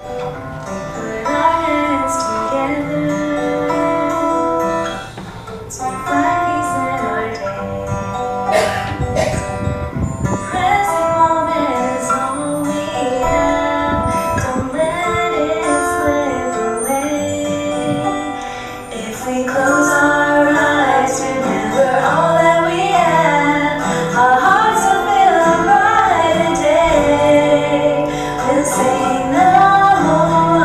Put our hands together to find peace in our day. The present moment is all we have. Don't let it slip away. If we close our eyes, remember all that we have. Our hearts will feel a brighter day. We'll sing the whole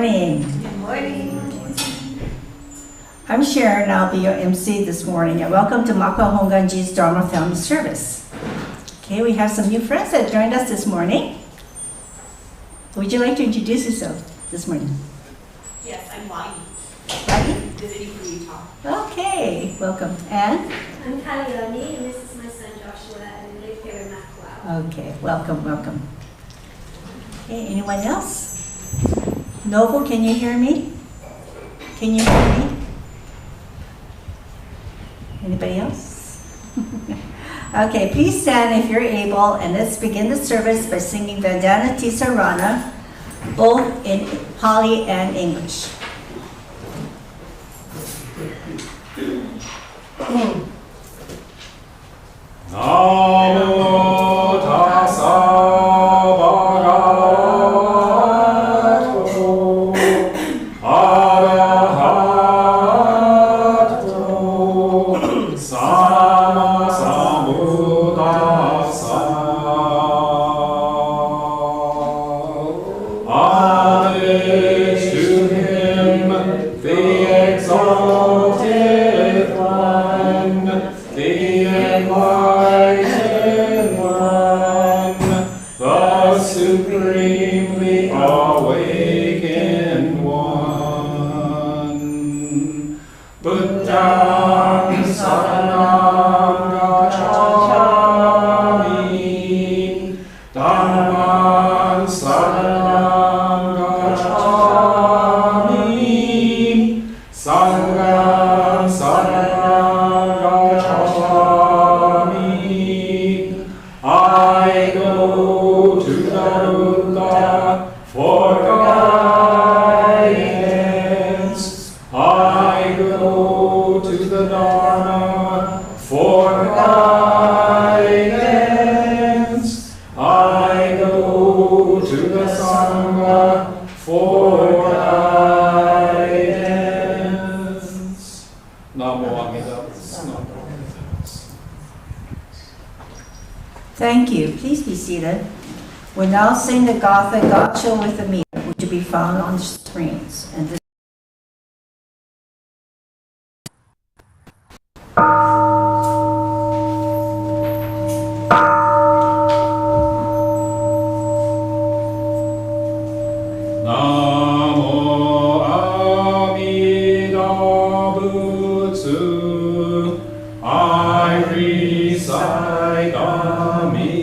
morning. Good morning. I'm Sharon, I'll be your MC this morning, and welcome to Makawao Honganji's Dharma Family Service. Okay, we have some new friends that joined us this morning. Would you like to introduce yourself this morning? Yes, I'm Wai, Right? visiting from Utah. Okay, welcome. And? I'm Kalioni, and this is my son Joshua, and we live here in Makawao. Okay, welcome. Okay, anyone else? Noble, can you hear me? Can you hear me? Anybody else? Okay, please stand if you're able, and let's begin the service by singing Vandana Tisarana, both in Pali and English. Namo tassa bhagavato arahato sama sambuddhassa. Homage to him, the exalted one, the enlightened one, the supremely awakened one. Buddham saranam gacchami, Dharman saranam gacchami, Sangham saranam gacchami. I go to the Buddha for guidance. I go to the Dharma for guidance. I go to the Sangha for guidance. Namo Amida Butsu. Thank you. Please be seated. We'll now sing the Gatha Gotcha with the meter, which will be found on the screens. And this Namo Amida Butsu. I recite Amida's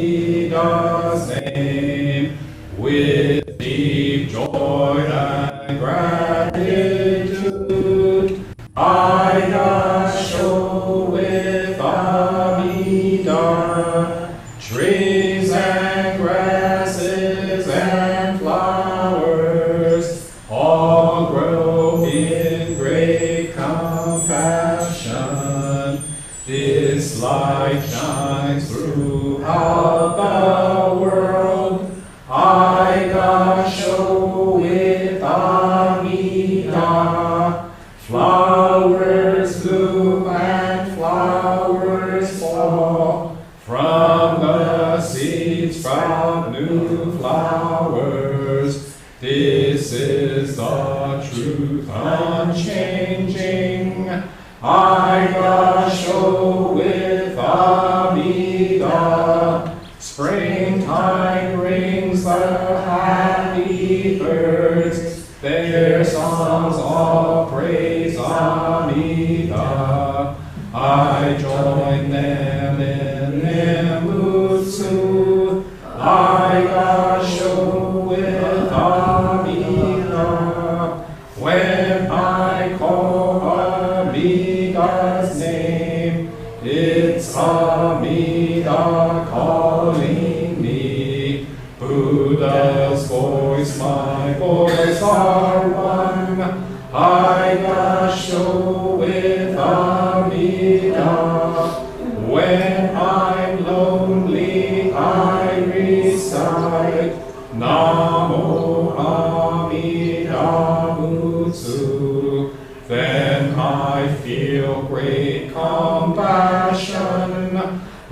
name with deep joy and gratitude. I show with Amida trees and grasses and flowers all grow in great compassion. This light shines throughout the world. I show with Amida. Flowers bloom and flowers fall. From the seeds sprout new flowers. This is the truth unchanging. I show with Amida. Springtime brings the happy birds. Their songs all praise Amida. I join them in Nembutsu. I show with Amida. When I call Amida's name, it's Amida calling me. Buddha's voice, my voice are one. I show with Amida. When I'm lonely, I recite Namo Amida Butsu. Then I feel great compassion.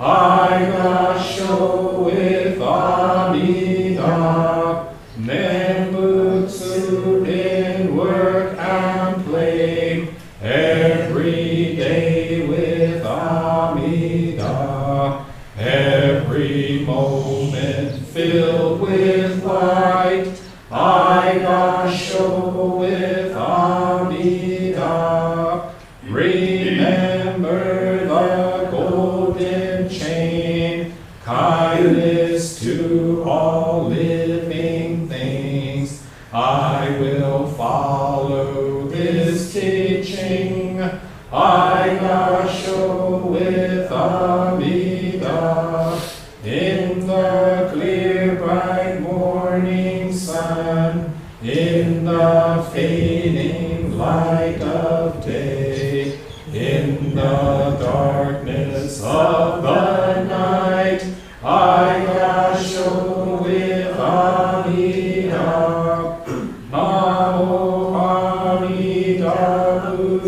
I show with Amida. Nembutsu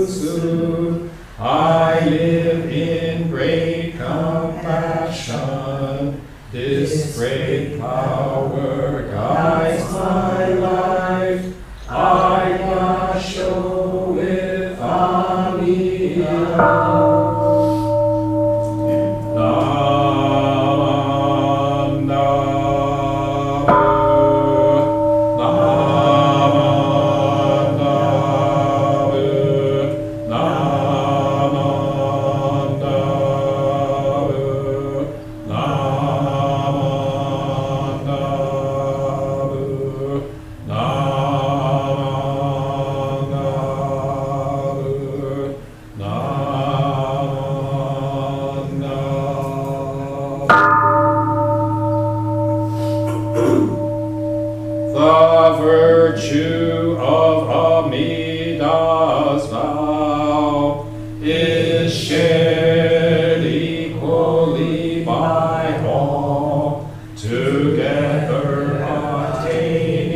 too soon. I live in great compassion. This great power guides my life. I show with Amiya. The virtue of Amida's vow is shared equally by all, together attaining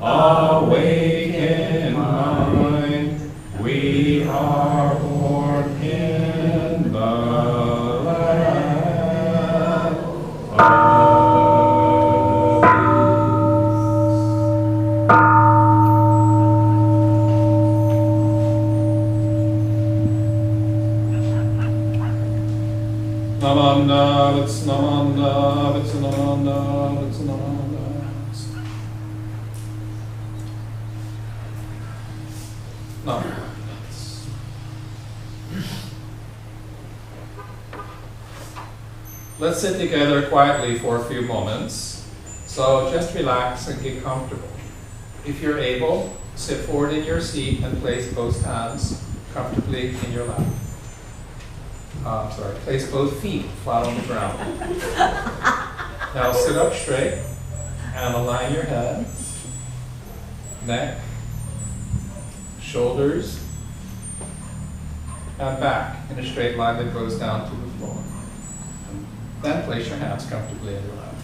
awakened mind. We are born in the land of Namanda, it's Namanda, it's Namanda, it's Namanda. Namanda. Let's sit together quietly for a few moments. So just relax and get comfortable. If you're able, sit forward in your seat and place both hands comfortably in your lap. Place both feet flat on the ground. Now sit up straight and align your head, neck, shoulders, and back in a straight line that goes down to the floor. Then place your hands comfortably in your lap.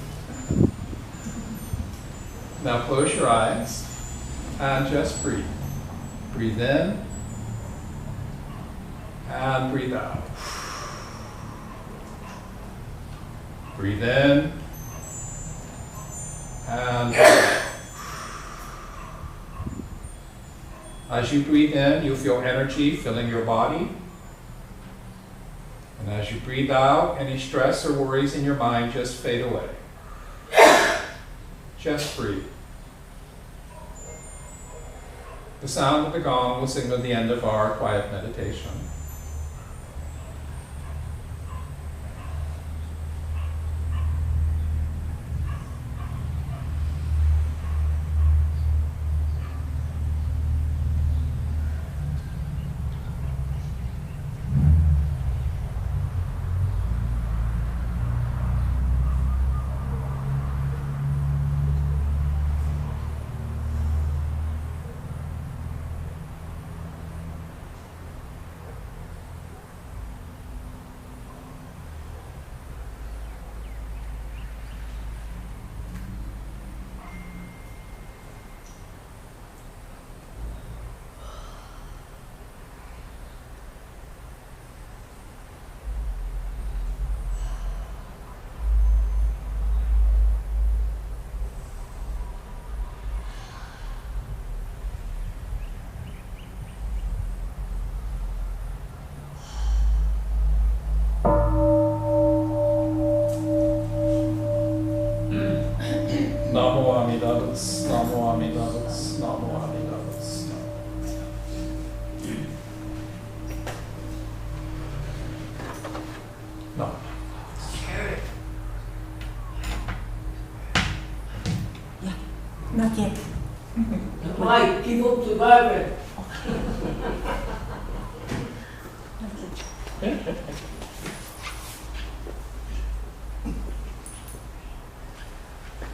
Now close your eyes and just breathe. Breathe in and breathe out. Breathe in and out. As you breathe in, you feel energy filling your body. And as you breathe out, any stress or worries in your mind just fade away. Just breathe. The sound of the gong will signal the end of our quiet meditation. Namo Amidas, Namo Amidas, Namo Amidas. No. Not yet. Mike, keep up surviving.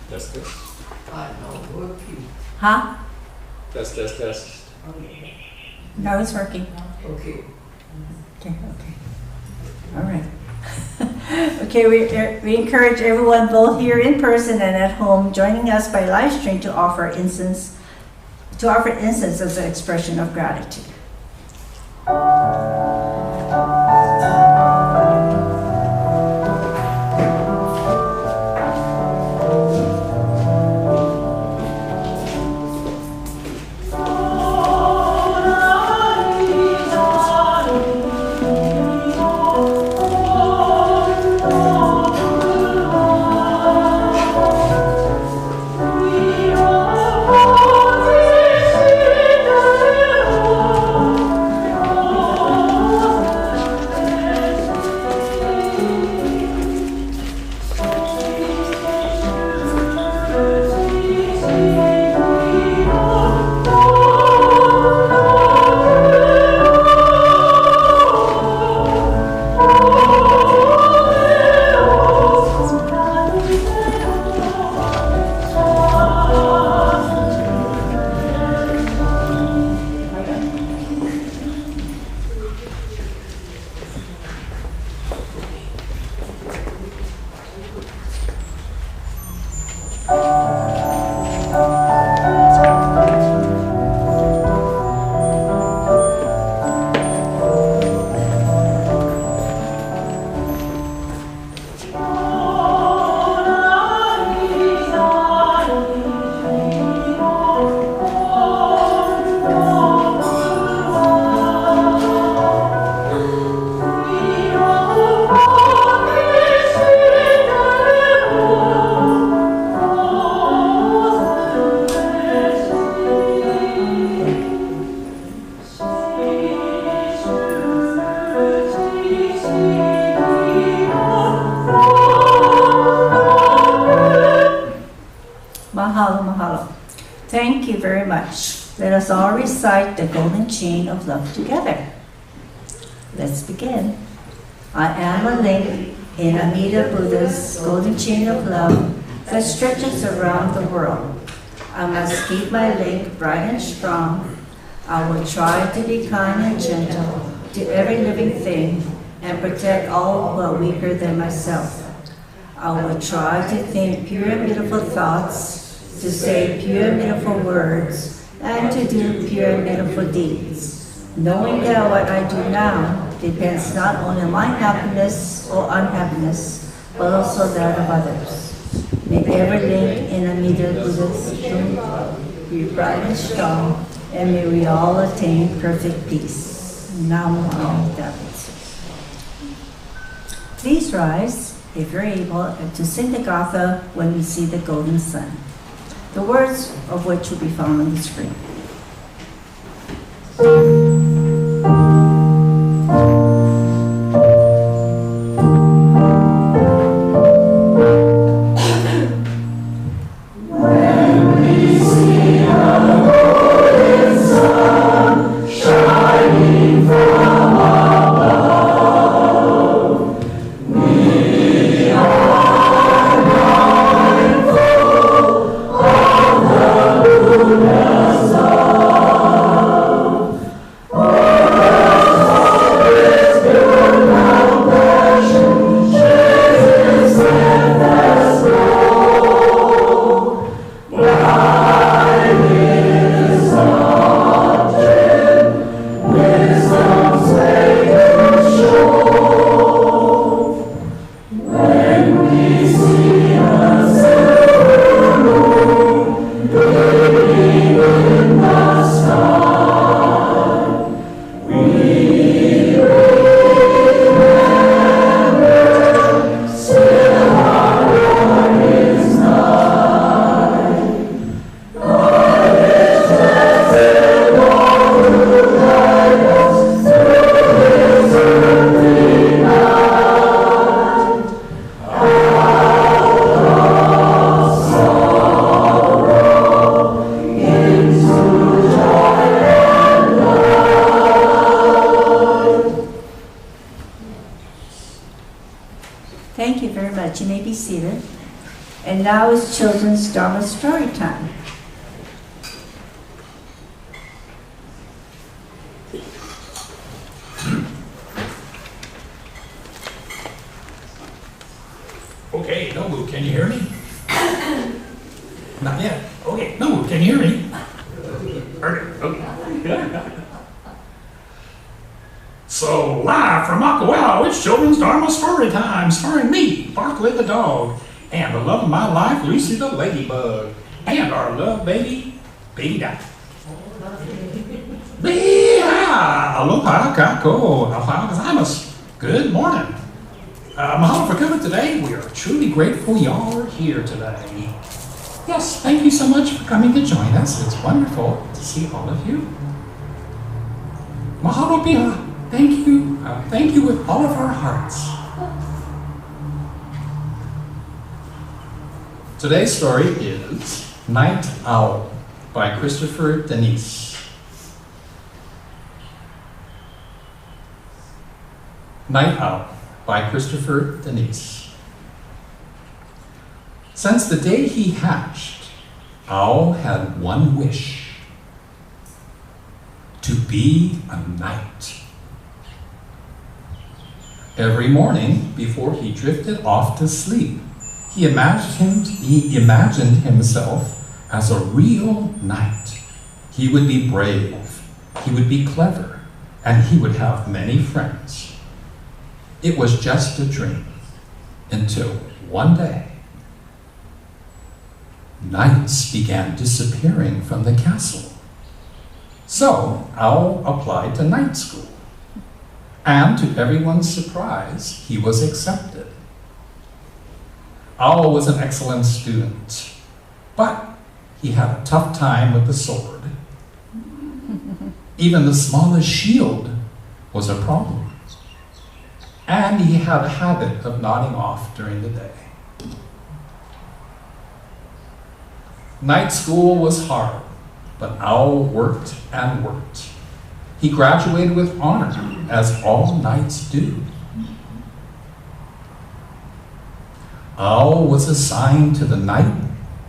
Test, test. I know, working. Huh? Test, test, test. Okay. No, it's working. Okay. Okay, okay. All right. Okay, we encourage everyone both here in person and at home joining us by live stream to offer incense as an expression of gratitude. Mahalo, mahalo. Thank you very much. Let us all recite the golden chain of love together. Let's begin. I am a link in Amida Buddha's golden chain of love that stretches around the world. I must keep my link bright and strong. I will try to be kind and gentle to every living thing and protect all who are weaker than myself. I will try to think pure and beautiful thoughts, to say pure and beautiful words, and to do pure and beautiful deeds, knowing that what I do now depends not only on my happiness or unhappiness, but also that of others. May every link in Amida Buddha's be bright and strong, and may we all attain perfect peace. Namo Amida Butsu. Please rise, if you're able, to sing the Gatha when we see the golden sun, the words of which will be found on the screen. Thank you very much. You may be seated. And now is children's Dharma story time. Okay, Nobu, can you hear me? Not yet. Okay, Nobu, can you hear me? Okay. So, live from Makawao, it's Children's Dharma Story Time, starring me, Barkley the dog, and the love of my life, Lucy the ladybug, and our love baby, Baby Duck. Beha! Aloha, kako, aloha, gozaimasu. Good morning. Mahalo for coming today. We are truly grateful y'all are here today. Yes, thank you so much for coming to join us. It's wonderful to see all of you. Mahalo Biha. Thank you. Thank you with all of our hearts. Today's story is Night Owl by Christopher Denise. Night Owl by Christopher Denise. Since the day he hatched, Owl had one wish: to be a knight. Every morning, before he drifted off to sleep, he imagined himself as a real knight. He would be brave, he would be clever, and he would have many friends. It was just a dream, until one day, knights began disappearing from the castle. So Owl applied to night school, and to everyone's surprise, he was accepted. Owl was an excellent student, but he had a tough time with the sword. Even the smallest shield was a problem, and he had a habit of nodding off during the day. Night school was hard, but Owl worked and worked. He graduated with honor, as all knights do. Owl was assigned to the night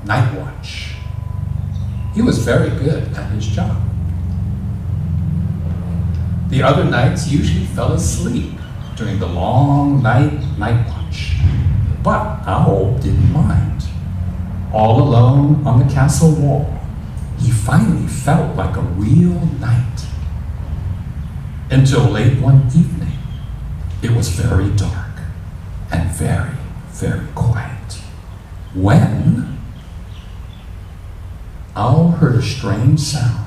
watch. He was very good at his job. The other knights usually fell asleep during the long night watch, but Owl didn't mind. All alone on the castle wall, he finally felt like a real knight. Until late one evening, it was very dark and very, very quiet, when Owl heard a strange sound.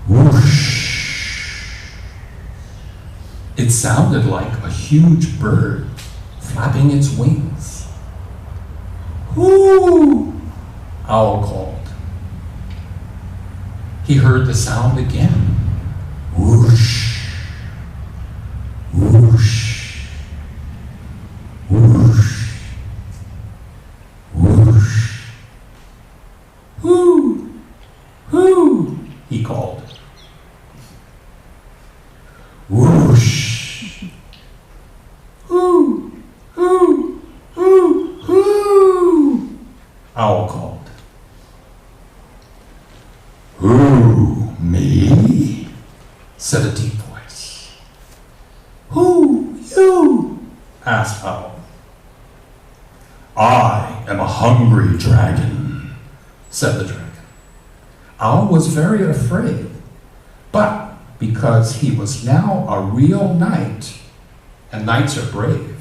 Whoosh! It sounded like a huge bird flapping its wings. Whoo! Owl called. He heard the sound again. Whoosh! Whoosh! Whoosh! Whoosh! Whoo! Whoo! He called. Whoosh! Whoo! Whoo! Whoo! Whoo! Owl called. Who? Me? Said a deep voice. Who? You? Asked Owl. I am a hungry dragon, said the dragon. Owl was very afraid, but because he was now a real knight, and knights are brave,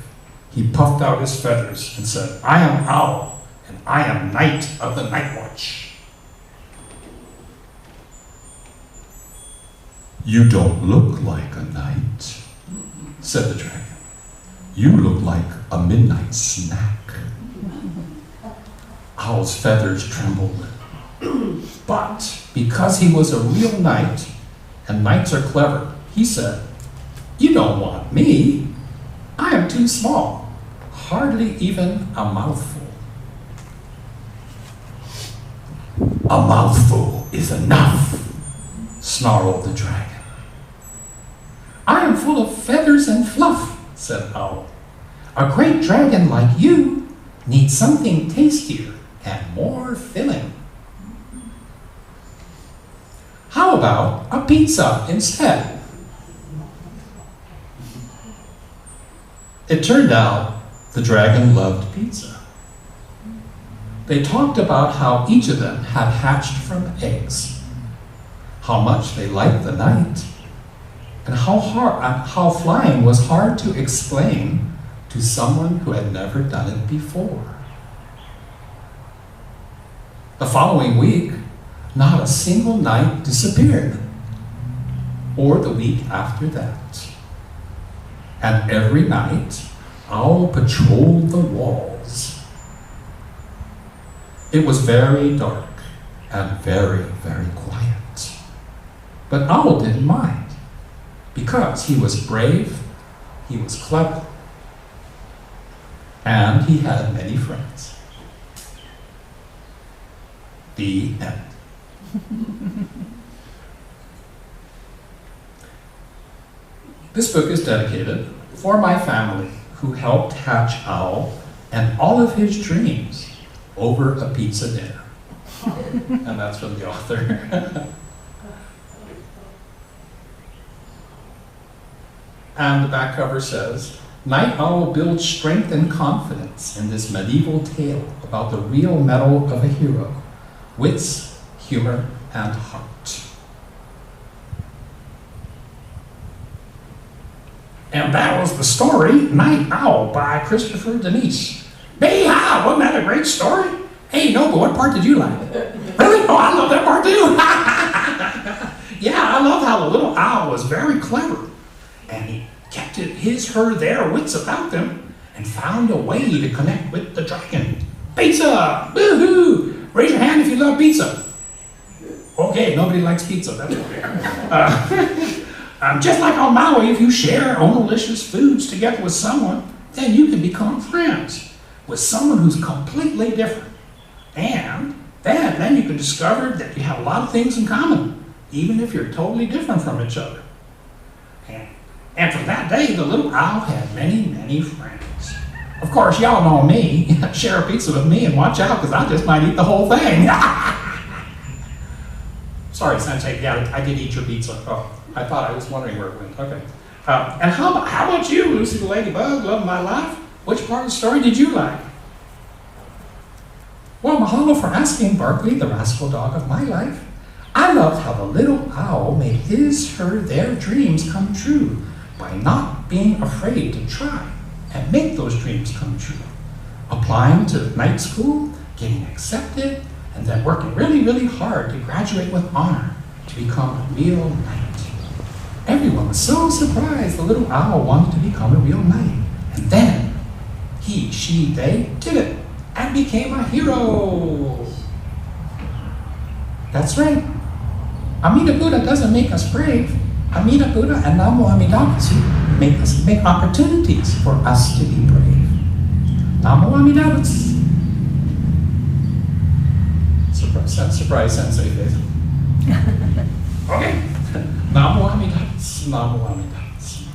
he puffed out his feathers and said, I am Owl, and I am Knight of the Night Watch. You don't look like a knight, said the dragon. You look like a midnight snack. Owl's feathers trembled. But because he was a real knight, and knights are clever, he said, you don't want me. I am too small, hardly even a mouthful. A mouthful is enough, snarled the dragon. I am full of feathers and fluff, said Owl. A great dragon like you needs something tastier and more filling. How about a pizza instead? It turned out the dragon loved pizza. They talked about how each of them had hatched from eggs, how much they liked the knight, and how flying was hard to explain to someone who had never done it before. The following week, not a single night disappeared, or the week after that. And every night, Owl patrolled the walls. It was very dark and very, very quiet. But Owl didn't mind, because he was brave, he was clever, and he had many friends. The end. This book is dedicated for my family who helped hatch Owl and all of his dreams over a pizza dinner. And that's from the author. And the back cover says, Night Owl builds strength and confidence in this medieval tale about the real mettle of a hero, wits, humor, and heart. And that was the story, Night Owl by Christopher Denise. Hey-ha, wasn't that a great story? Hey, no, but what part did you like? Really? Oh, I love that part too. Yeah, I love how the little owl was very clever. And he kept his, her, their wits about them and found a way to connect with the dragon. Pizza! Woo-hoo! Raise your hand if you love pizza. Okay, nobody likes pizza, that's okay. Just like on Maui, if you share delicious foods together with someone, then you can become friends with someone who's completely different. And then you can discover that you have a lot of things in common, even if you're totally different from each other. And from that day, the little owl had many, many friends. Of course, y'all know me. Share a pizza with me and watch out, because I just might eat the whole thing. Sorry, Sensei. Yeah, I did eat your pizza. Oh, I thought I was wondering where it went. Okay. And how about you, Lucy the Ladybug, love of my life? Which part of the story did you like? Well, mahalo for asking, Barkley, the rascal dog of my life. I loved how the little owl made his, her, their dreams come true by not being afraid to try and make those dreams come true. Applying to night school, getting accepted, and then working really, really hard to graduate with honor to become a real knight. Everyone was so surprised the little owl wanted to become a real knight. And then he, she, they did it and became a hero. That's right. Amida Buddha doesn't make us brave. Amida Buddha and Namo Amida Butsu make opportunities for us to be brave. Namo Amida Butsu. Surprise Sensei face. Okay. Namo Amida Butsu, Namo Amida Butsu.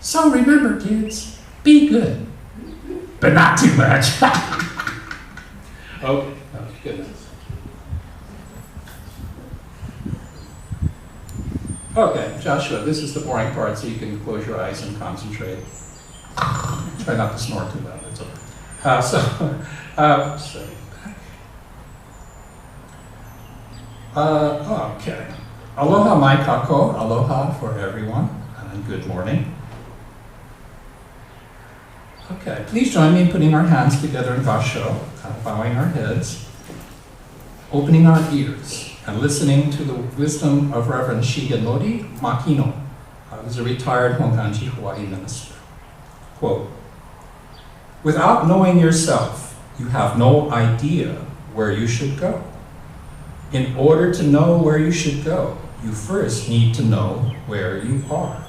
So remember, kids, be good, but not too much. Oh, goodness. Okay, Joshua, this is the boring part, so you can close your eyes and concentrate. Try not to snore too loud, it's okay. Okay. Aloha mai kako, aloha for everyone, and good morning. Okay, please join me in putting our hands together in Basho, bowing our heads, opening our ears, and listening to the wisdom of Reverend Shigenori Makino, who's a retired Honganji Hawaii minister. Quote, without knowing yourself, you have no idea where you should go. In order to know where you should go, you first need to know where you are.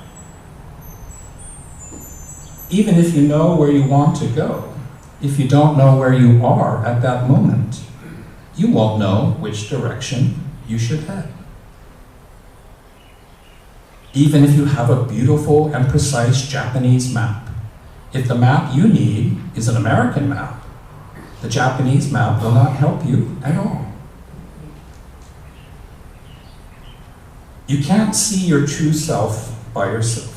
Even if you know where you want to go, if you don't know where you are at that moment, you won't know which direction you should head. Even if you have a beautiful and precise Japanese map, if the map you need is an American map, the Japanese map will not help you at all. You can't see your true self by yourself.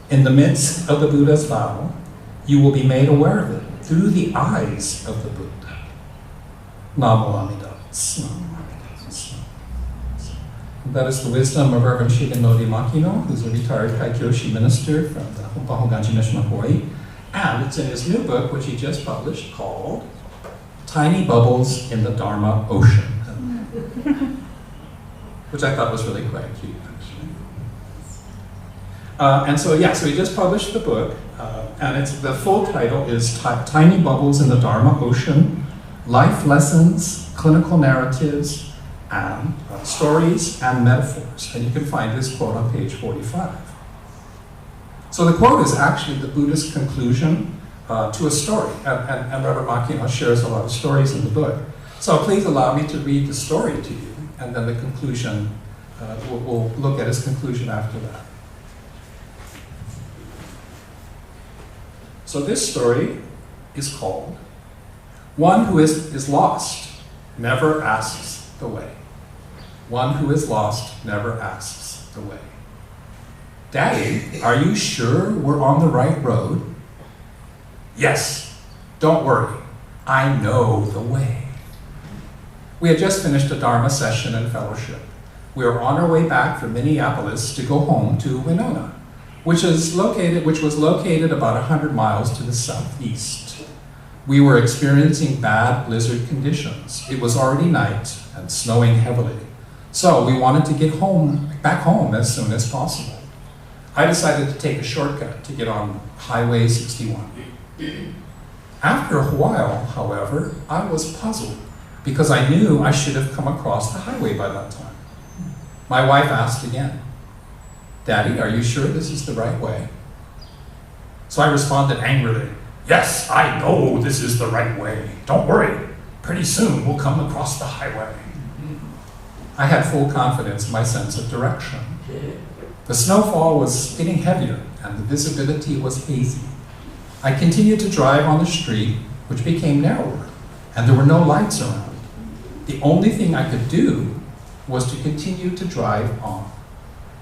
In the midst of the Buddha's vow, you will be made aware of it through the eyes of the Buddha. Namo Amidas. That is the wisdom of Reverend Shigenori Makino, who's a retired Kaikyoshi minister from the Honganji Mission of Hawaii. And it's in his new book, which he just published, called Tiny Bubbles in the Dharma Ocean, which I thought was really quite cute, actually. So he just published the book, and the full title is Tiny Bubbles in the Dharma Ocean, Life Lessons, Clinical Narratives, and Stories and Metaphors. And you can find this quote on page 45. So the quote is actually the Buddhist conclusion to a story, and Reverend Makino shares a lot of stories in the book. So please allow me to read the story to you, and then the conclusion, we'll look at his conclusion after that. So this story is called One Who is Lost Never Asks the Way. One who is lost never asks the way. Daddy, are you sure we're on the right road? Yes, don't worry, I know the way. We had just finished a Dharma session and fellowship. We were on our way back from Minneapolis to go home to Winona, which was located about 100 miles to the southeast. We were experiencing bad blizzard conditions. It was already night and snowing heavily. So we wanted to get back home as soon as possible. I decided to take a shortcut to get on Highway 61. After a while, however, I was puzzled because I knew I should have come across the highway by that time. My wife asked again, Daddy, are you sure this is the right way? So I responded angrily, yes, I know this is the right way. Don't worry, pretty soon we'll come across the highway. I had full confidence in my sense of direction. The snowfall was getting heavier and the visibility was hazy. I continued to drive on the street, which became narrower, and there were no lights around. The only thing I could do was to continue to drive on,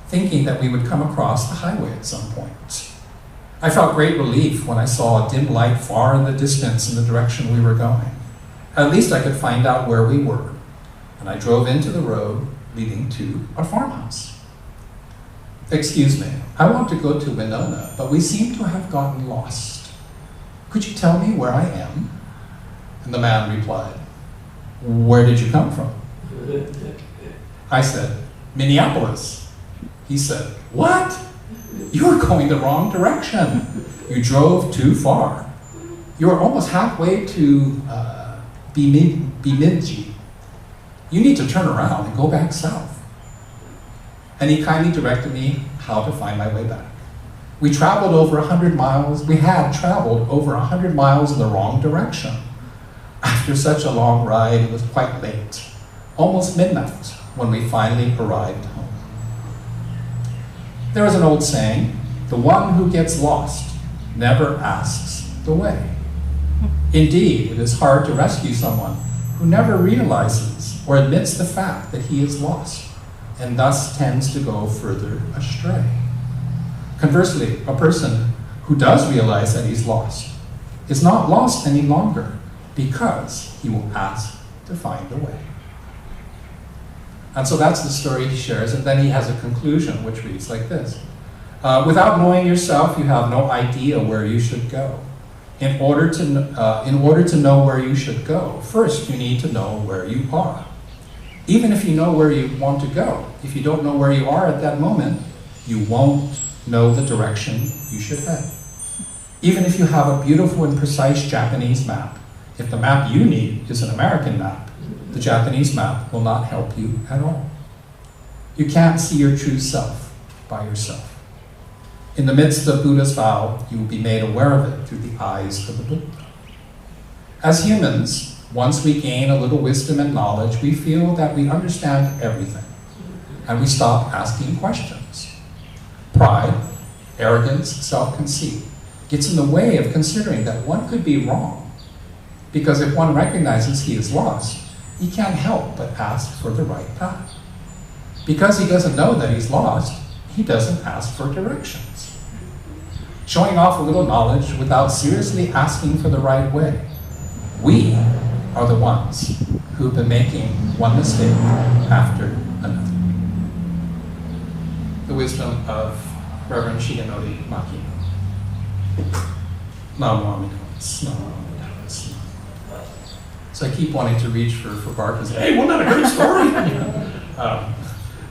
thinking that we would come across the highway at some point. I felt great relief when I saw a dim light far in the distance in the direction we were going. At least I could find out where we were, and I drove into the road leading to our farmhouse. Excuse me, I want to go to Winona, but we seem to have gotten lost. Could you tell me where I am? And the man replied, where did you come from? I said, Minneapolis. He said, what? You were going the wrong direction. You drove too far. You were almost halfway to Bemidji. You need to turn around and go back south. And he kindly directed me how to find my way back. We traveled over 100 miles. We had traveled over 100 miles in the wrong direction. After such a long ride, it was quite late, almost midnight, when we finally arrived home. There is an old saying, the one who gets lost never asks the way. Indeed, it is hard to rescue someone who never realizes or admits the fact that he is lost, and thus tends to go further astray. Conversely, a person who does realize that he's lost is not lost any longer because he will ask to find the way. And so that's the story he shares, and then he has a conclusion which reads like this. Without knowing yourself, you have no idea where you should go. In order to know where you should go, first you need to know where you are. Even if you know where you want to go, if you don't know where you are at that moment, you won't know the direction you should head. Even if you have a beautiful and precise Japanese map, if the map you need is an American map, the Japanese map will not help you at all. You can't see your true self by yourself. In the midst of Buddha's vow, you will be made aware of it through the eyes of the Buddha. As humans, once we gain a little wisdom and knowledge, we feel that we understand everything, and we stop asking questions. Pride, arrogance, self-conceit gets in the way of considering that one could be wrong, because if one recognizes he is lost, he can't help but ask for the right path. Because he doesn't know that he's lost, he doesn't ask for directions. Showing off a little knowledge without seriously asking for the right way. We are the ones who've been making one mistake after another. The wisdom of Reverend Shigenori Makino. So I keep wanting to reach for Bart and say, hey, wasn't that a great story? You know?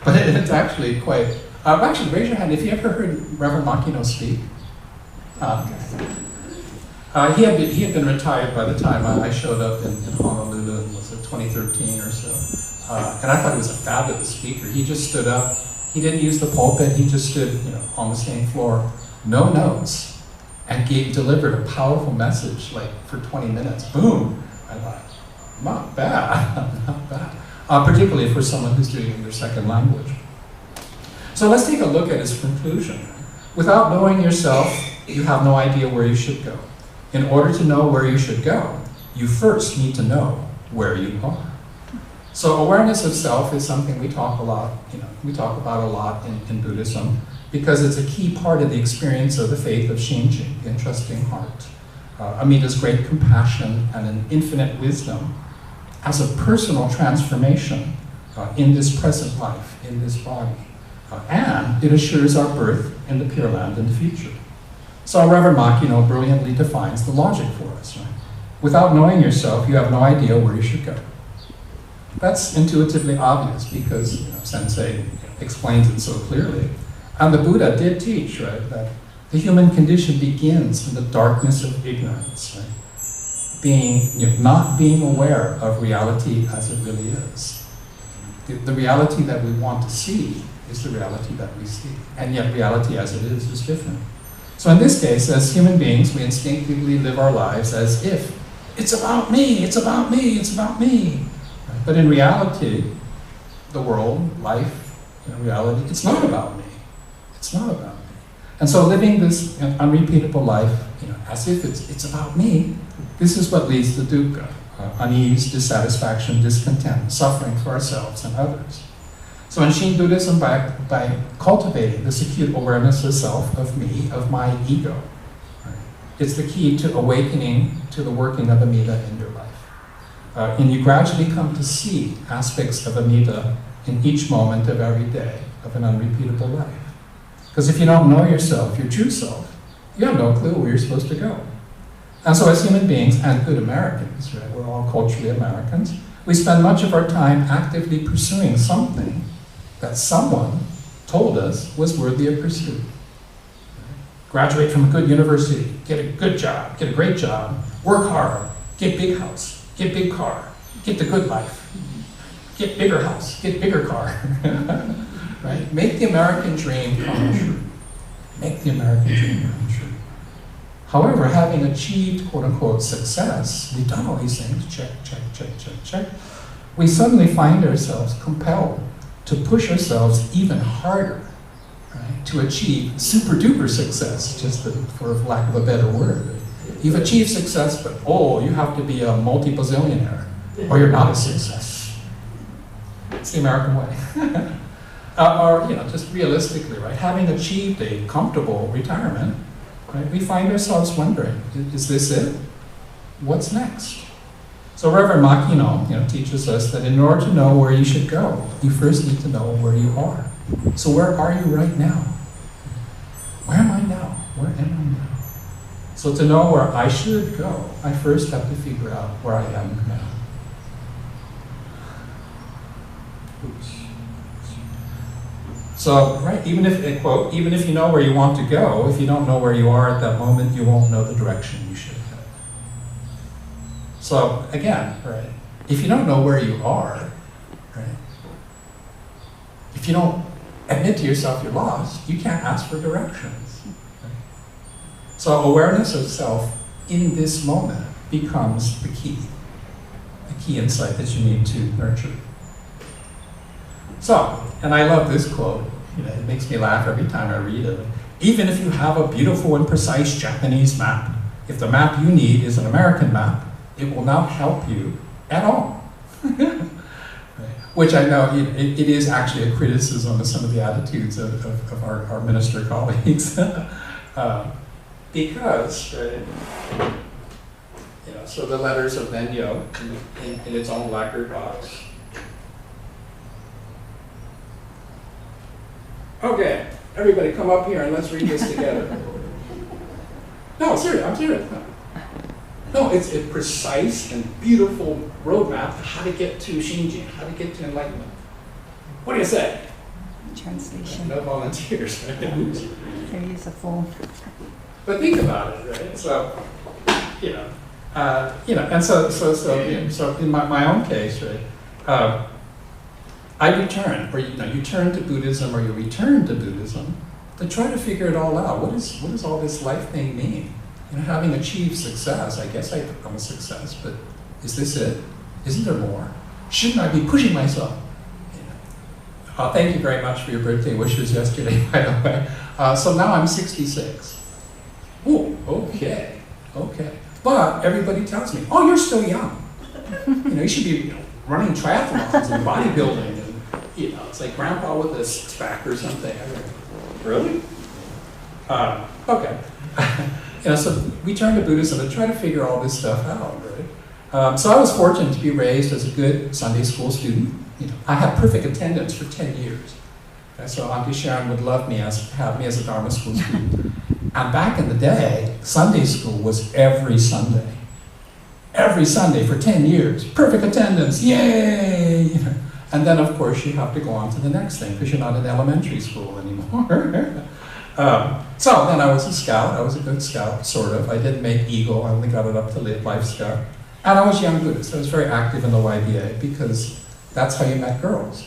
But it's actually quite... actually, raise your hand if you ever heard Reverend Makino speak. He had been retired by the time I showed up in Honolulu, was it 2013 or so. And I thought he was a fabulous speaker. He just stood up. He didn't use the pulpit. He just stood, on the same floor, no notes, and delivered a powerful message, like for 20 minutes. Boom! I thought, not bad, not bad. Particularly for someone who's doing it in their second language. So let's take a look at his conclusion. Without knowing yourself, you have no idea where you should go. In order to know where you should go, you first need to know where you are. So awareness of self is something we talk a lot, we talk about a lot in Buddhism, because it's a key part of the experience of the faith of Shinjin, the entrusting heart. Amida's great compassion and an infinite wisdom as a personal transformation in this present life, in this body. And it assures our birth in the Pure Land in the future. So Reverend Makino brilliantly defines the logic for us, right? Without knowing yourself, you have no idea where you should go. That's intuitively obvious because Sensei explains it so clearly. And the Buddha did teach, right, that the human condition begins in the darkness of ignorance, right? Not being aware of reality as it really is. The reality that we want to see is the reality that we see. And yet reality as it is different. So in this case, as human beings, we instinctively live our lives as if it's about me, it's about me, it's about me. Right? But in reality, the world, life, reality, it's not about me. It's not about me. And so living this unrepeatable life, as if it's about me, this is what leads to dukkha, unease, dissatisfaction, discontent, suffering for ourselves and others. So in Shin Buddhism, by cultivating this acute awareness of self, of me, of my ego, right, it's the key to awakening to the working of Amida in your life. And you gradually come to see aspects of Amida in each moment of every day of an unrepeatable life. Because if you don't know yourself, your true self, you have no clue where you're supposed to go. And so as human beings and good Americans, right, we're all culturally Americans, we spend much of our time actively pursuing something that someone told us was worthy of pursuit. Graduate from a good university, get a good job, get a great job, work hard, get big house, get big car, get the good life, get bigger house, get bigger car. Right? Make the American dream come true. Make the American dream come true. However, having achieved quote-unquote success, we've done all these things, check, check, check, check, check, we suddenly find ourselves compelled to push ourselves even harder, right, to achieve super-duper success, just for lack of a better word. You've achieved success, but you have to be a multi-bazillionaire, or you're not a success. It's the American way. Or just realistically, right, having achieved a comfortable retirement, right, we find ourselves wondering, is this it? What's next? So Reverend Makino, teaches us that in order to know where you should go, you first need to know where you are. So where are you right now? Where am I now? Where am I now? So to know where I should go, I first have to figure out where I am now. Oops. So, right, even if you know where you want to go, if you don't know where you are at that moment, you won't know the direction you should head. So again, right, if you don't know where you are, right, if you don't admit to yourself you're lost, you can't ask for directions. Right? So awareness of self in this moment becomes the key insight that you need to nurture. So, and I love this quote, it makes me laugh every time I read it. Even if you have a beautiful and precise Japanese map, if the map you need is an American map, it will not help you at all. Which I know it is actually a criticism of some of the attitudes of our minister colleagues. Because, So the letters of Nenyo in its own lacquered box. Okay, everybody come up here and let's read this together. No, serious, I'm serious. No, it's a precise and beautiful roadmap to how to get to Shinji, how to get to enlightenment. What do you say? Translation. No volunteers, right? There is a full. But think about it, right? So, and so in my own case, right? I return, or you turn to Buddhism, or you return to Buddhism, to try to figure it all out. What does all this life thing mean? Having achieved success, I guess I'm a success, but is this it? Isn't there more? Shouldn't I be pushing myself? Thank you very much for your birthday wishes yesterday, by the way. So now I'm 66. Oh, okay. But everybody tells me, oh, you're still young. You should be running triathlons and bodybuilding, and it's like grandpa with a six-pack or something. Really? Okay. So we turn to Buddhism and try to figure all this stuff out, right? So I was fortunate to be raised as a good Sunday school student. I had perfect attendance for 10 years. Okay, so Auntie Sharon would love me have me as a Dharma school student. And back in the day, Sunday school was every Sunday. Every Sunday for 10 years. Perfect attendance, yay! And then, of course, you have to go on to the next thing because you're not in elementary school anymore. So then I was a scout. I was a good scout, sort of. I didn't make Eagle. I only got it up to Life Scout. And I was young Buddhist. I was very active in the YBA because that's how you met girls.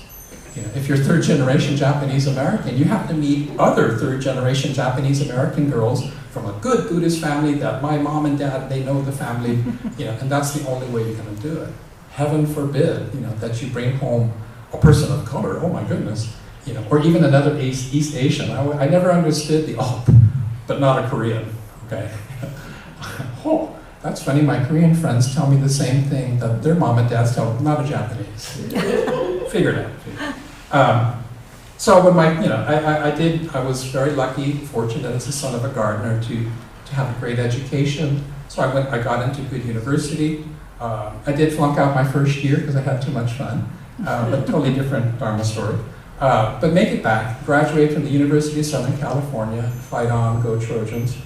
If you're third generation Japanese American, you have to meet other third generation Japanese American girls from a good Buddhist family that my mom and dad, they know the family, and that's the only way you're going to do it. Heaven forbid, that you bring home a person of color. Oh my goodness. Or even another East Asian. I never understood but not a Korean, okay? Oh, that's funny. My Korean friends tell me the same thing that their mom and dads tell them, not a Japanese. Figured out. So when I was very lucky, fortunate as the son of a gardener to have a great education. So I got into a good university. I did flunk out my first year because I had too much fun, but totally different Dharma story. But make it back, graduate from the University of Southern California, fight on, go Trojans.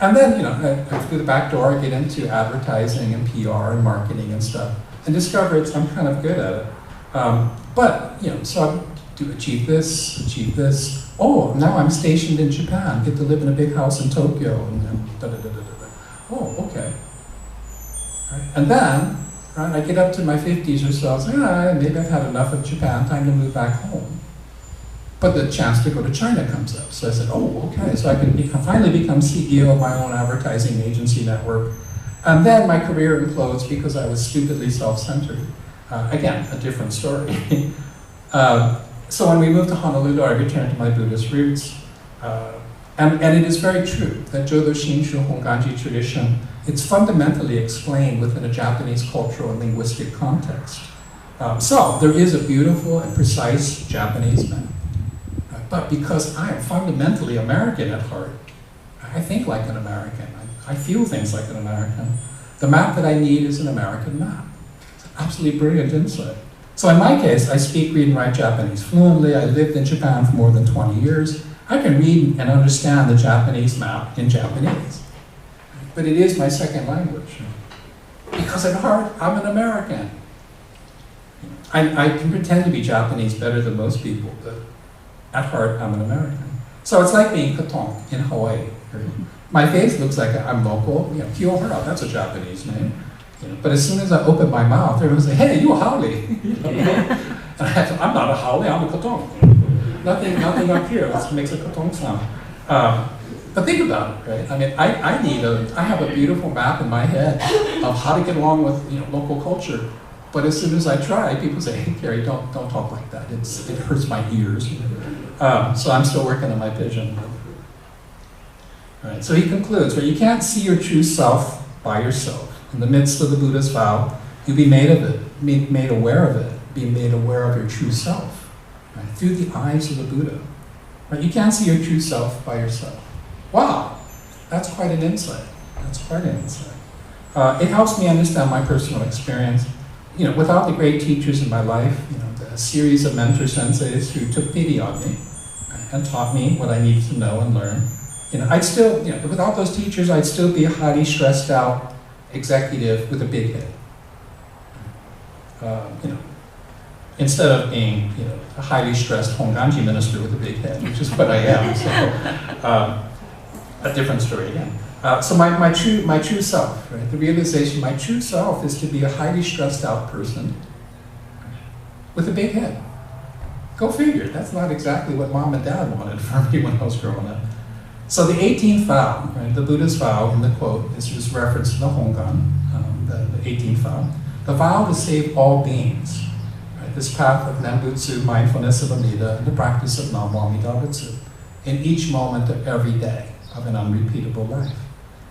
And then, I through the back door, I get into advertising and PR and marketing and stuff, and discover I'm kind of good at it. So I do achieve this. Oh, now I'm stationed in Japan, get to live in a big house in Tokyo, and da-da-da-da-da. Oh, okay. Right. And then, I get up to my 50s or so, I was like, maybe I've had enough of Japan, time to move back home. But the chance to go to China comes up. So I said, oh, okay, so I can finally become CEO of my own advertising agency network. And then my career implodes because I was stupidly self-centered. Again, a different story. So when we moved to Honolulu, I returned to my Buddhist roots. And it is very true that Jodo Shinshu Honganji tradition, it's fundamentally explained within a Japanese cultural and linguistic context. So there is a beautiful and precise Japanese map. But because I am fundamentally American at heart, I think like an American. I feel things like an American. The map that I need is an American map. It's an absolutely brilliant insight. So in my case, I speak, read, and write Japanese fluently. I lived in Japan for more than 20 years. I can read and understand the Japanese map in Japanese. But it is my second language. Because at heart, I'm an American. I can pretend to be Japanese better than most people, but at heart, I'm an American. So it's like being Katong in Hawaii. My face looks like I'm local. Kiyohara, that's a Japanese name. But as soon as I open my mouth, everyone's like, hey, you a haole. And I'm not a haole, I'm a Katong. Nothing up here makes a Katong sound. But think about it, right? I mean, I have a beautiful map in my head of how to get along with local culture. But as soon as I try, people say, hey, Gary, don't talk like that. It hurts my ears. So I'm still working on my pigeon. All right, so he concludes, you can't see your true self by yourself. In the midst of the Buddha's vow, you'll be made aware of it, be made aware of your true self, right? Through the eyes of the Buddha. Right? You can't see your true self by yourself. Wow, that's quite an insight. It's quite an insight. It helps me understand my personal experience. Without the great teachers in my life, the series of mentor senseis who took pity on me and taught me what I needed to know and learn, I'd still, without those teachers, I'd still be a highly stressed out executive with a big head. Instead of being, a highly stressed Honganji minister with a big head, which is what I am. So, a different story again. So my true self, right? The realization, my true self is to be a highly stressed out person with a big head. Go figure. That's not exactly what mom and dad wanted for me when I was growing up. So the 18th vow, right? The Buddha's vow in the quote is just reference to the Hongan, the 18th vow. The vow to save all beings. Right? This path of Nembutsu, mindfulness of Amida, and the practice of Nam Myo Amida Butsu in each moment of every day of an unrepeatable life.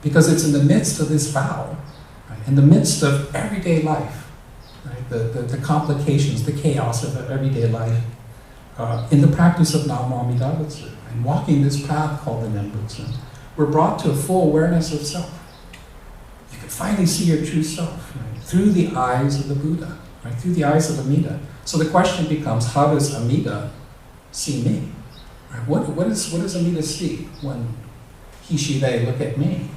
Because it's in the midst of this vow, right, in the midst of everyday life, right, the complications, the chaos of everyday life, in the practice of Nam Myo Amida Butsu, and walking this path called the Nembutsu, we're brought to a full awareness of self. You can finally see your true self, right, through the eyes of the Buddha, right, through the eyes of Amida. So the question becomes, how does Amida see me? Right? What does Amida see when he, she, they look at me?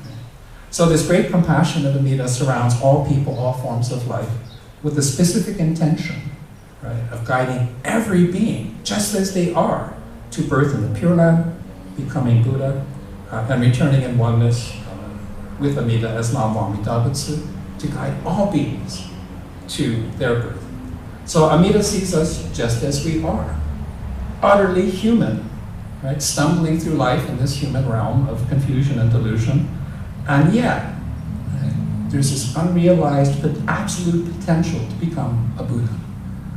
So this great compassion of Amida surrounds all people, all forms of life, with the specific intention, right, of guiding every being, just as they are, to birth in the Pure Land, becoming Buddha, and returning in oneness with Amida as Nam Myo Amida Butsu, to guide all beings to their birth. So Amida sees us just as we are, utterly human, right, stumbling through life in this human realm of confusion and delusion. And yet, there's this unrealized but absolute potential to become a Buddha.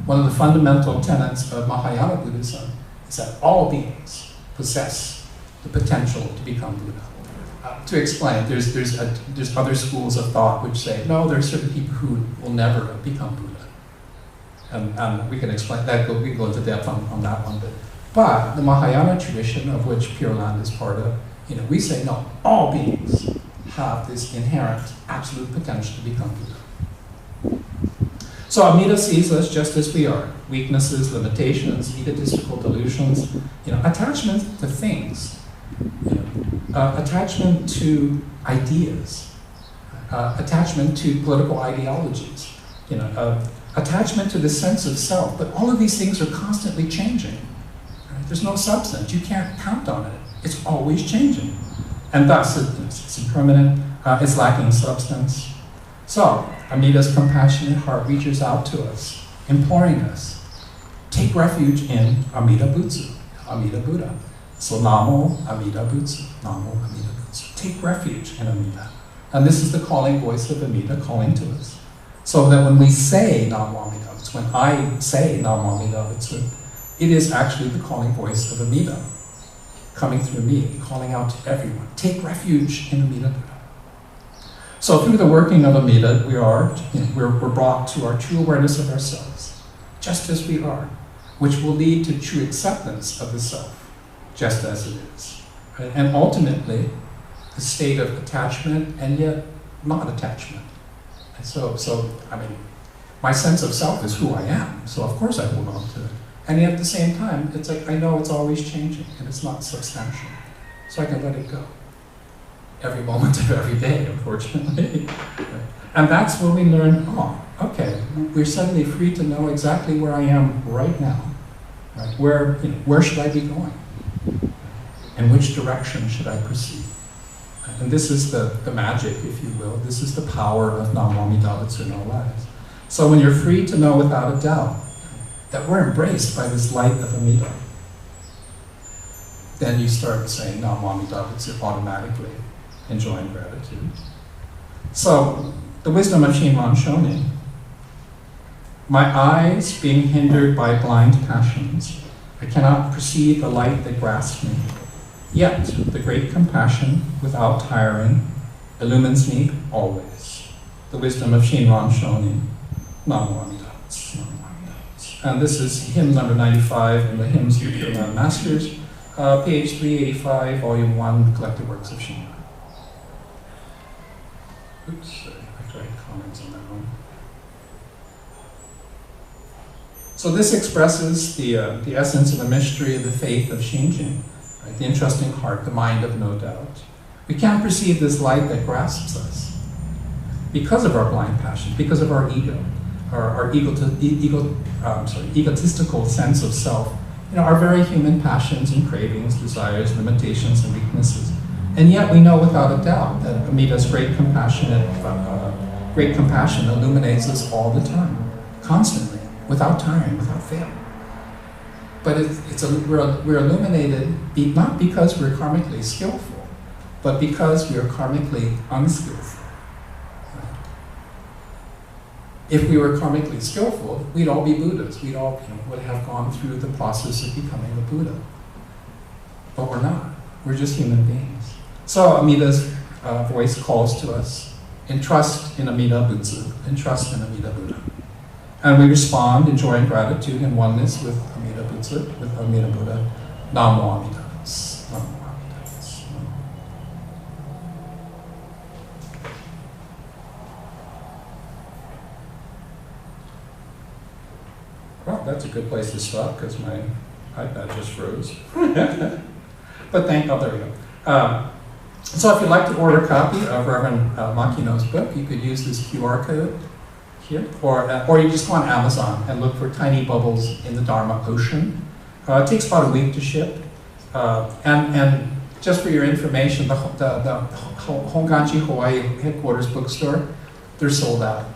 One of the fundamental tenets of Mahayana Buddhism is that all beings possess the potential to become Buddha. To explain, there's other schools of thought which say, no, there are certain people who will never become Buddha. And we can explain that, we can go into depth on that one. But the Mahayana tradition, of which Pure Land is part of, we say, no, all beings have this inherent absolute potential to become Buddha. So Amida sees us just as we are. Weaknesses, limitations, egotistical delusions, attachment to things, attachment to ideas, attachment to political ideologies, attachment to the sense of self. But all of these things are constantly changing. Right? There's no substance. You can't count on it. It's always changing. And thus, it's impermanent, it's lacking substance. So, Amida's compassionate heart reaches out to us, imploring us, take refuge in Amida Butsu, Amida Buddha. So, Namo Amida Butsu, Namo Amida Butsu. Take refuge in Amida. And this is the calling voice of Amida calling to us. So that when we say Namo Amida Butsu, when I say Namo Amida Butsu, it is actually the calling voice of Amida coming through me, calling out to everyone. Take refuge in Amida Buddha. So through the working of Amida, we're brought to our true awareness of ourselves, just as we are, which will lead to true acceptance of the self, just as it is. Right? And ultimately, the state of attachment and yet not attachment. And so my sense of self is who I am, so of course I hold on to it. And yet at the same time, it's like I know it's always changing and it's not substantial. So I can let it go. Every moment of every day, unfortunately. And that's when we learn, okay, we're suddenly free to know exactly where I am right now. Right? Where should I be going? In which direction should I proceed? And this is the magic, if you will. This is the power of Nam Myo Amida Butsu in our lives. So when you're free to know without a doubt that we're embraced by this light of Amida, then you start saying Nam Myo Amida Butsu automatically, enjoying gratitude. So, the wisdom of Shinran Shonin. My eyes being hindered by blind passions, I cannot perceive the light that grasps me. Yet, the great compassion, without tiring, illumines me always. The wisdom of Shinran Shonin. Nam Myo Amida Butsu, Nam Myo Amida Butsu. And this is hymn number 95 in the Hymns of Pure Land Masters, page 385, volume 1, Collected Works of Shinran. Oops, I had comments on that one. So this expresses the essence of the mystery of the faith of Shinjin, right? The entrusting heart, the mind of no doubt. We can't perceive this light that grasps us because of our blind passion, because of our ego, our egotistical sense of self. Our very human passions and cravings, desires, limitations, and weaknesses. And yet we know without a doubt that Amida's great compassion illuminates us all the time, constantly, without tiring, without fail. But we're illuminated not because we're karmically skillful, but because we are karmically unskillful. If we were karmically skillful, we'd all be Buddhas. We'd all would have gone through the process of becoming a Buddha. But we're not. We're just human beings. So Amida's voice calls to us, entrust in Amida Butsu, entrust in Amida Buddha. And we respond, enjoying gratitude and oneness with Amida Butsu, with Amida Buddha. Namo Amida Butsu. Namo Amida Butsu. Well, that's a good place to stop because my iPad just froze. But there we go. So if you'd like to order a copy of Reverend Makino's book, you could use this QR code here, or you just go on Amazon and look for Tiny Bubbles in the Dharma Ocean. It takes about a week to ship. And just for your information, the Honganji Hawaii headquarters bookstore, they're sold out.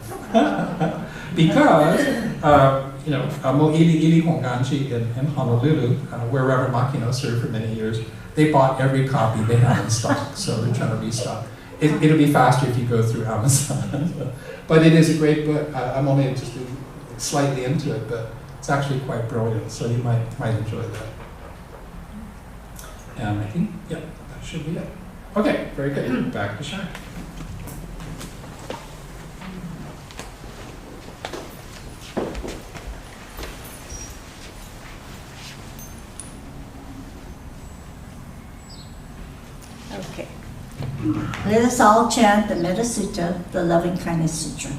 Because Mo'ili Honganji in Honolulu, where Reverend Makino served for many years, they bought every copy they had in stock, so they're trying to restock. It'll be faster if you go through Amazon. But it is a great book. I'm only just slightly into it, but it's actually quite brilliant, so you might enjoy that. And I think, yeah, that should be it. Okay, very good. Back to Shaq. Okay. Let us all chant the Metta Sutta, the Loving Kindness Sutra.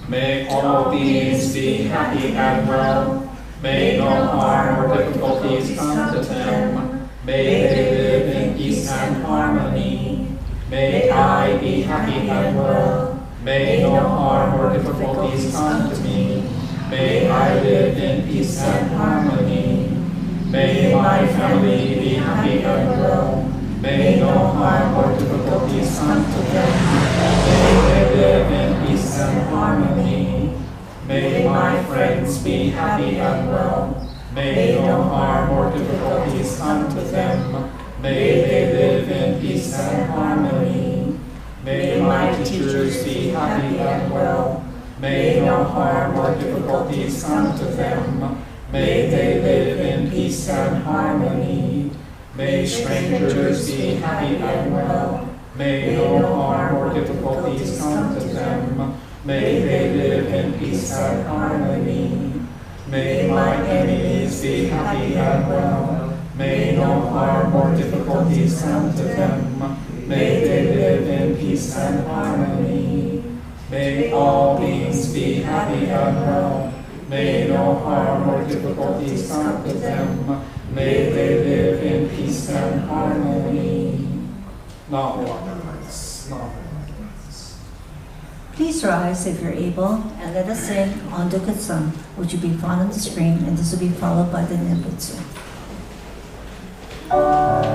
May all beings be happy and well. May no harm or difficulties come to them. May they live in peace and harmony. May I be happy and well. May no harm or difficulties come to me. May I live in peace and harmony. May my family be happy and well. May no harm or difficulties come to them. May they live in peace and harmony. May my friends be happy and well. May no harm or difficulties come to them. May they live in peace and harmony. May my teachers be happy and well. May no harm or difficulties come to them. May they live in peace and harmony. May strangers be happy and well. May no harm or difficulties come to them. May they live in peace and harmony. May my enemies be happy and well. May no harm or difficulties come to them. May they live in peace and harmony. May all beings be happy and well. May no harm or difficulties come to them. May they live in peace and harmony. Namo. Please rise if you're able, and let us sing Ondo Kutsum, which will be found on the screen, and this will be followed by the Nimbutsu. Oh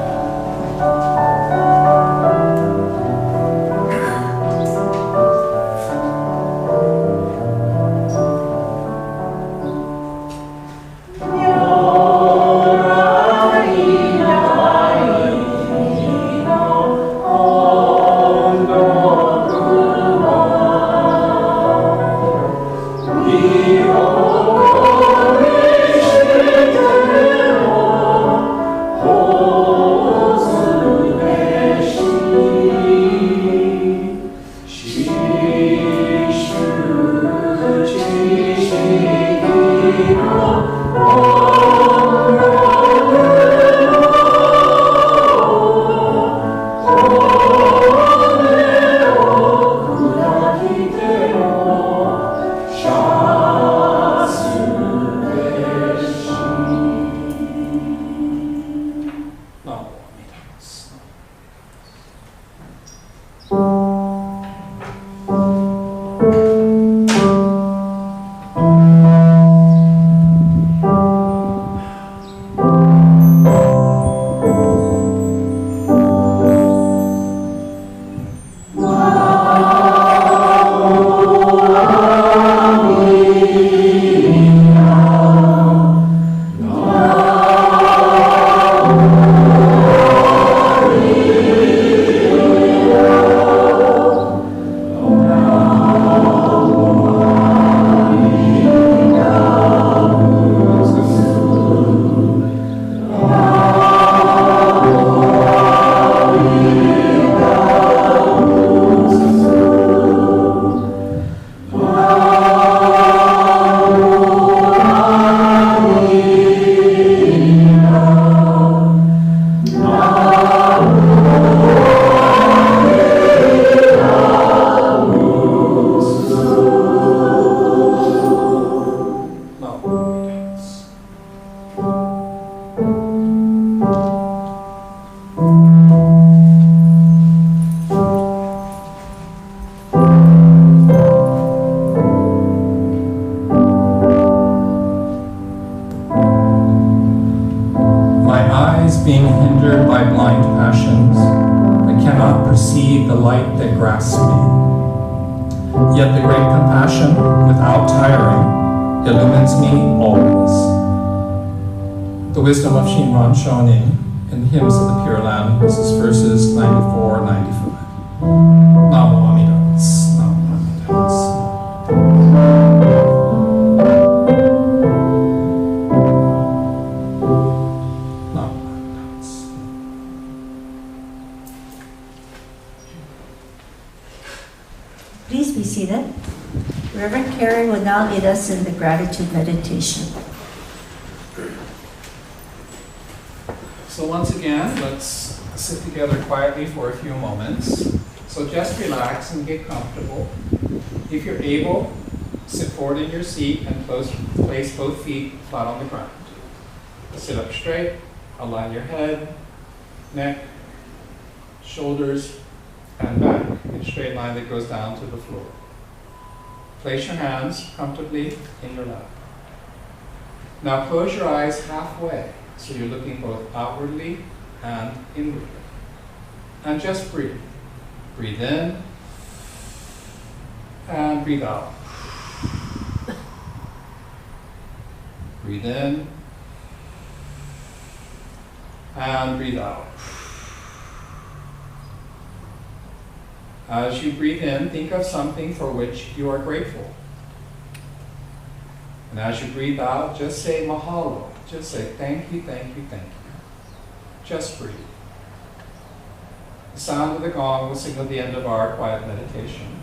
perceive the light that grasps me. Yet the great compassion, without tiring, illumines me always. The wisdom of Shinran Shonin in Hymns of the Pure Land, this is verses 94, 95. Namo Amida Butsu, Namo Amida Butsu. Please be seated. Reverend Carey will now lead us in the gratitude meditation. So once again, let's sit together quietly for a few moments. So just relax and get comfortable. If you're able, sit forward in your seat and place both feet flat on the ground. Sit up straight, align your head, neck, shoulders, and back in a straight line that goes down to the floor. Place your hands comfortably in your lap. Now close your eyes halfway, so you're looking both outwardly and inwardly. And just breathe. Breathe in and breathe out. Breathe in and breathe out. As you breathe in, think of something for which you are grateful. And as you breathe out, just say mahalo. Just say thank you, thank you, thank you. Just breathe. The sound of the gong will signal the end of our quiet meditation.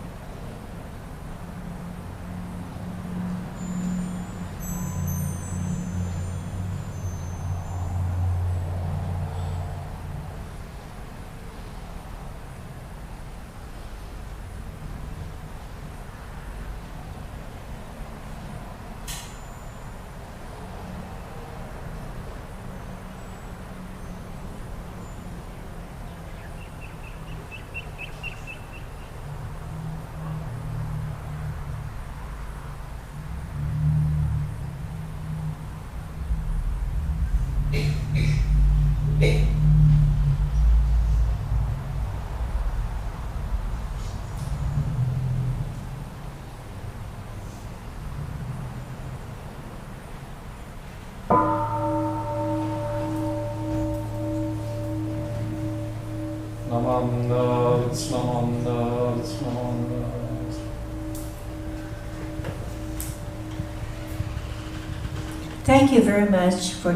Thank you very much for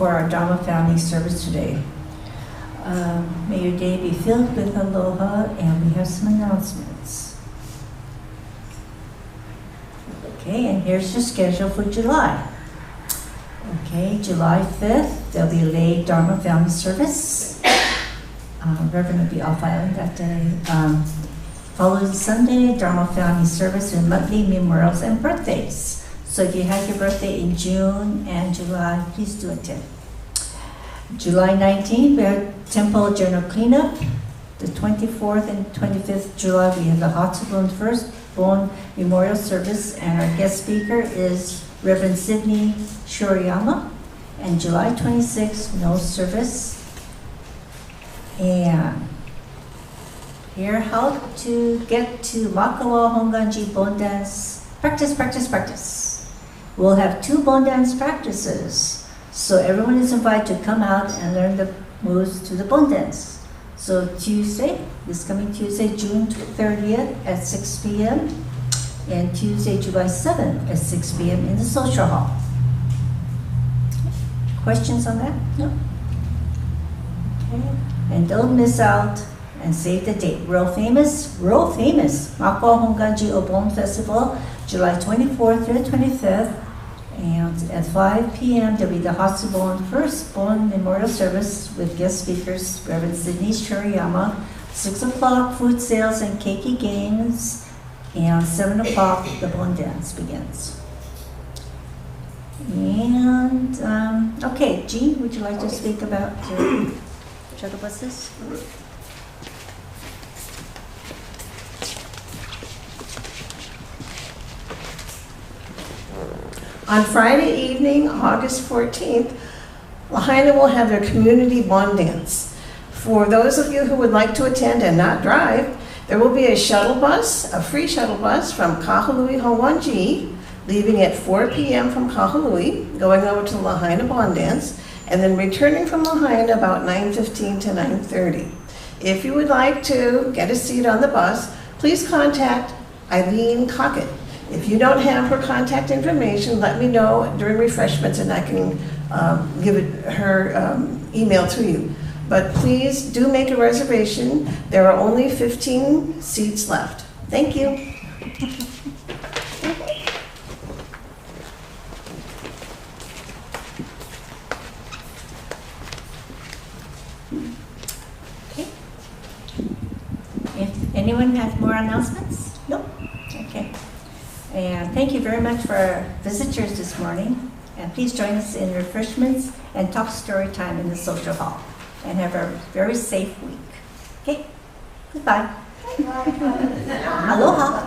our Dharma family service today. May your day be filled with aloha, and we have some announcements. Okay, and here's your schedule for July. Okay, July 5th, there'll be a lay Dharma family service. Reverend will be off island that day. Following Sunday, Dharma family service and monthly memorials and birthdays. So if you had your birthday in June and July, please do attend. July 19th, we have temple journal cleanup. The 24th and 25th July, we have the Hatsubun Firstborn Memorial Service, and our guest speaker is Reverend Sidney Shoriyama. And July 26th, no service. And here, how to get to Makawao Honganji Bon Dance. Practice, practice, practice. We'll have 2 Bon Dance practices. So everyone is invited to come out and learn the moves to the Bon Dance. So Tuesday, this coming Tuesday, June 30th at 6 p.m. and Tuesday, July 7th at 6 p.m. in the social hall. Questions on that? No? Okay. And don't miss out and save the date. World famous, Makawao Honganji Obon Festival, July 24th through 25th. And at 5 p.m., there'll be the Hatsubun Firstborn Memorial Service with guest speakers, Reverend Sidney Shoriyama. 6 o'clock, food sales and keiki games. And 7 o'clock, the Bon Dance begins. And, okay, Jean, would you like to speak about your shuttle buses? On Friday evening, August 14th, Lahaina will have their community Bon Dance. For those of you who would like to attend and not drive, there will be a shuttle bus, a free shuttle bus from Kahului, Hawaii, leaving at 4 p.m. from Kahului, going over to Lahaina Bond Dance, and then returning from Lahaina about 9:15 to 9:30. If you would like to get a seat on the bus, please contact Eileen Cockett. If you don't have her contact information, let me know during refreshments and I can give her email to you. But please do make a reservation. There are only 15 seats left. Thank you. If anyone has more announcements? No? Okay. And thank you very much for our visitors this morning. And please join us in refreshments and talk story time in the social hall. And have a very safe week. Okay? Goodbye. Aloha.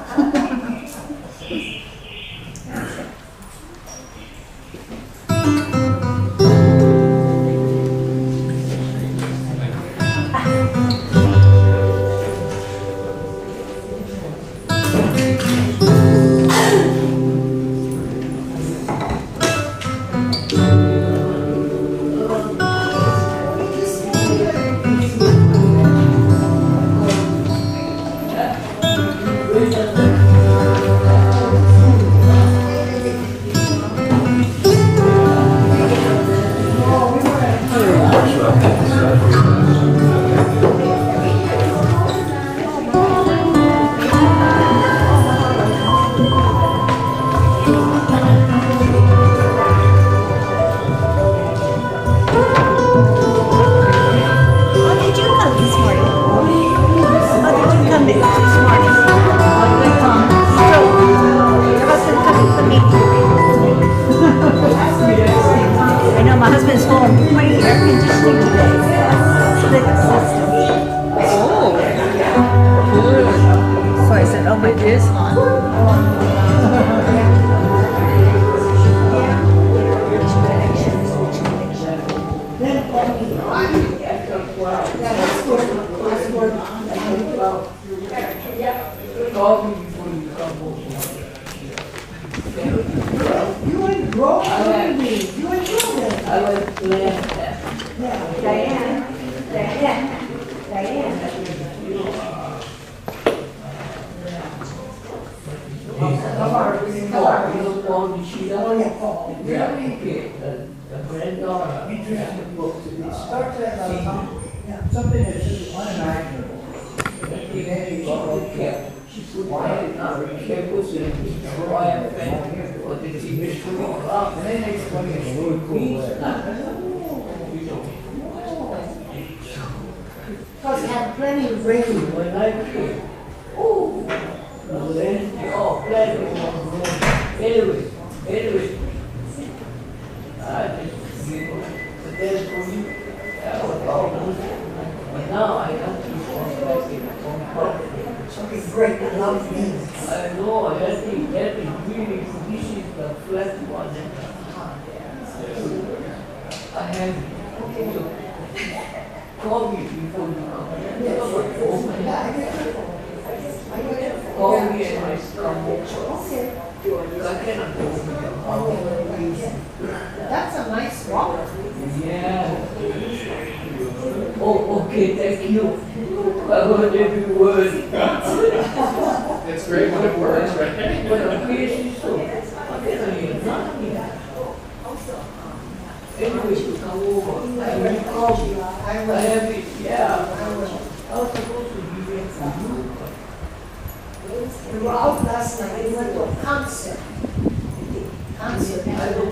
Because I had plenty of rain when I came. Oh, plenty. Anyway. But then for me, that was all good. But now I have to go back in. Something great, I love these. I know, that is really, this is the flat one. I have to call me before you come. Call me and I come over. I cannot go to your house. That's a nice walk. Yeah. Oh, okay, thank you. I heard every word. It's great when it works, right? But I'm crazy, so I cannot hear nothing. Anyway, you come over. I will call you. I have it, yeah. I was supposed to be there for you. We were out last night, we went to a concert. I don't